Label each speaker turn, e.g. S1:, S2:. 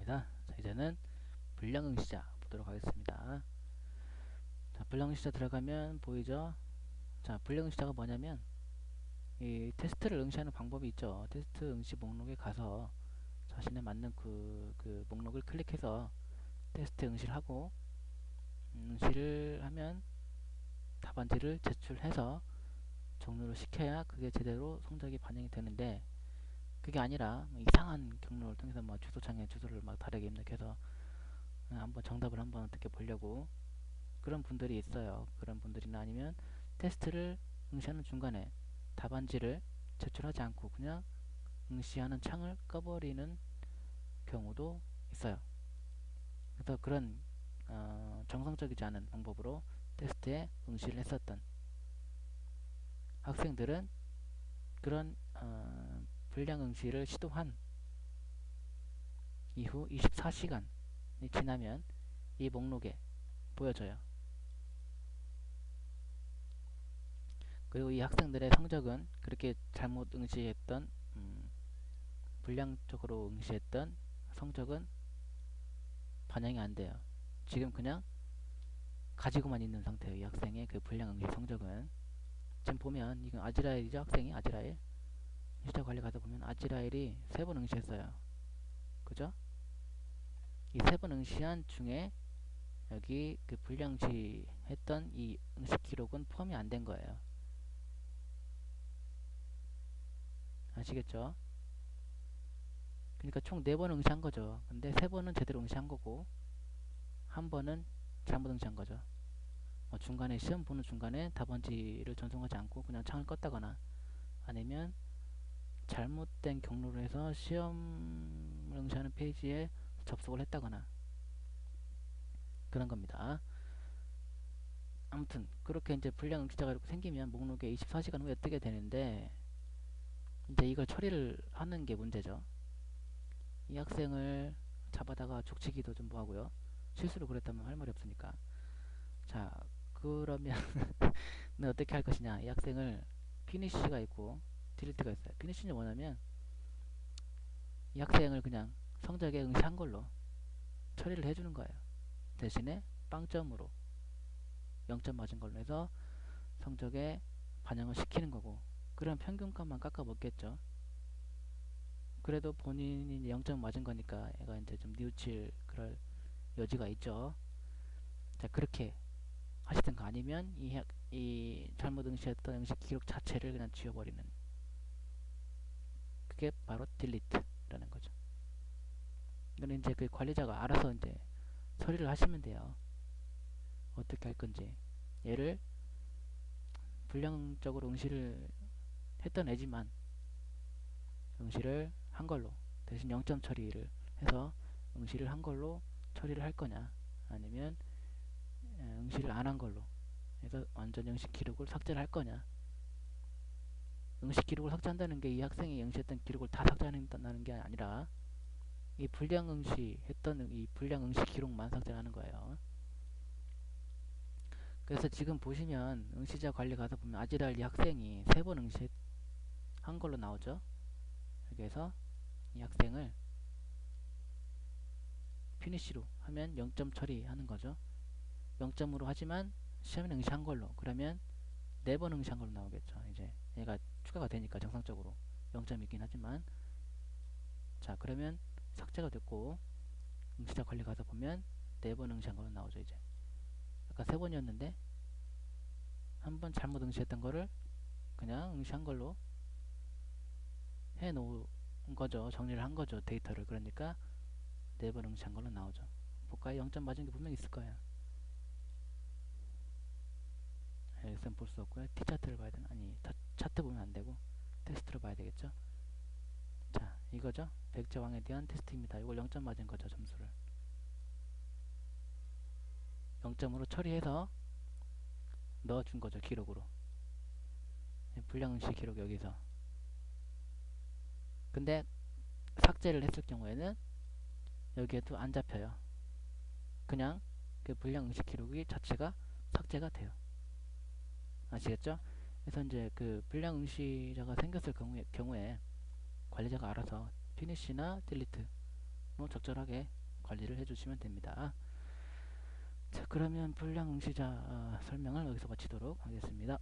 S1: 반갑습니다. 자, 이제는 불량응시자 보도록 하겠습니다. 자, 불량응시자 들어가면 보이죠? 자, 불량응시자가 뭐냐면 이 테스트를 응시하는 방법이 있죠. 테스트 응시 목록에 가서 자신에 맞는 그 목록을 클릭해서 테스트 응시를 하고 응시를 하면 답안지를 제출해서 종료를 시켜야 그게 제대로 성적이 반영이 되는데, 그게 아니라 뭐 이상한 경로를 통해서 뭐 주소창에 주소를 막 다르게 입력해서 한번 정답을 한번 어떻게 보려고 그런 분들이 있어요. 그런 분들이나 아니면 테스트를 응시하는 중간에 답안지를 제출하지 않고 그냥 응시하는 창을 꺼버리는 경우도 있어요. 그래서 그런 정상적이지 않은 방법으로 테스트에 응시를 했었던 학생들은 그런 불량 응시를 시도한 이후 24시간이 지나면 이 목록에 보여져요. 그리고 이 학생들의 성적은 그렇게 잘못 응시했던 불량적으로 응시했던 성적은 반영이 안 돼요. 지금 그냥 가지고만 있는 상태예요. 이 학생의 그 불량 응시 성적은. 지금 보면 이건 아지라엘이죠. 학생이 아지라엘. 시작 관리 가서 보면 아지라엘이 3번 응시했어요. 그죠? 이 3번 응시한 중에 여기 그 불량 응시 했던 이 응시 기록은 포함이 안 된 거예요. 아시겠죠? 그러니까 총 4번 응시한 거죠. 근데 3번은 제대로 응시한 거고 한 번은 잘못 응시한 거죠. 중간에 시험 보는 중간에 답안지를 전송하지 않고 그냥 창을 껐다거나 아니면 잘못된 경로로 해서 시험을 응시하는 페이지에 접속을 했다거나 그런 겁니다. 아무튼 그렇게 이제 불량 응시자가 이렇게 생기면 목록에 24시간 후에 뜨게 되는데, 이제 이걸 처리를 하는 게 문제죠. 이 학생을 잡아다가 족치기도 좀 뭐하고요. 실수로 그랬다면 할 말이 없으니까. 자, 그러면 어떻게 할 것이냐. 이 학생을 피니쉬가 있고 딜리트가 있어요. 피니쉬는 뭐냐면 이 학생을 그냥 성적에 응시한 걸로 처리를 해주는 거예요. 대신에 빵점으로 0점 맞은 걸로 해서 성적에 반영을 시키는 거고, 그럼 평균값만 깎아 먹겠죠. 그래도 본인이 0점 맞은 거니까 얘가 이제 좀 뉘우칠 그럴 여지가 있죠. 자, 그렇게 하시든가 아니면 이 잘못 응시했던 응시 기록 자체를 그냥 지워버리는, 그게 바로 딜리트라는 거죠. 이건 이제 그 관리자가 알아서 이제 처리를 하시면 돼요. 어떻게 할 건지. 얘를 불량적으로 응시를 했던 애지만 응시를 한 걸로 대신 0점 처리를 해서 응시를 한 걸로 처리를 할 거냐, 아니면 응시를 안 한 걸로 해서 완전 응시 기록을 삭제를 할 거냐. 응시 기록을 삭제한다는 게 이 학생이 응시했던 기록을 다 삭제한다는 게 아니라 이 불량 응시 했던 이 불량 응시 기록만 삭제하는 거예요. 그래서 지금 보시면 응시자 관리 가서 보면 아지랄 이 학생이 3번 응시한 걸로 나오죠. 여기에서 이 학생을 피니쉬로 하면 0점 처리하는 거죠. 0점으로 하지만 시험에 응시한 걸로, 그러면 4번 응시한 걸로 나오겠죠. 이제 얘가 추가가 되니까 정상적으로 0점이긴 하지만. 자, 그러면 삭제가 됐고 응시자 관리 가서 보면 4번 응시한 걸로 나오죠. 이제 아까 3번이었는데 한 번 잘못 응시했던 거를 그냥 응시한 걸로 해 놓은 거죠. 정리를 한 거죠, 데이터를. 그러니까 4번 응시한 걸로 나오죠. 볼까요? 0점 맞은 게 분명히 있을 거예요. 여기서는 볼 수 없고요. T차트를 봐야 되나? 아니, 차트 보면 안 되고 텍스트로 봐야 되겠죠. 자, 이거죠. 백제왕에 대한 테스트입니다. 이걸 0점 맞은 거죠, 점수를. 0점으로 처리해서 넣어준 거죠, 기록으로. 불량응시 기록 여기서. 근데 삭제를 했을 경우에는 여기에도 안 잡혀요. 그냥 그 불량응시 기록이 자체가 삭제가 돼요. 아시겠죠? 그래서 이제 그 불량응시자가 생겼을 경우에 관리자가 알아서 피니쉬나 딜리트 뭐 적절하게 관리를 해주시면 됩니다. 자, 그러면 불량응시자 설명을 여기서 마치도록 하겠습니다.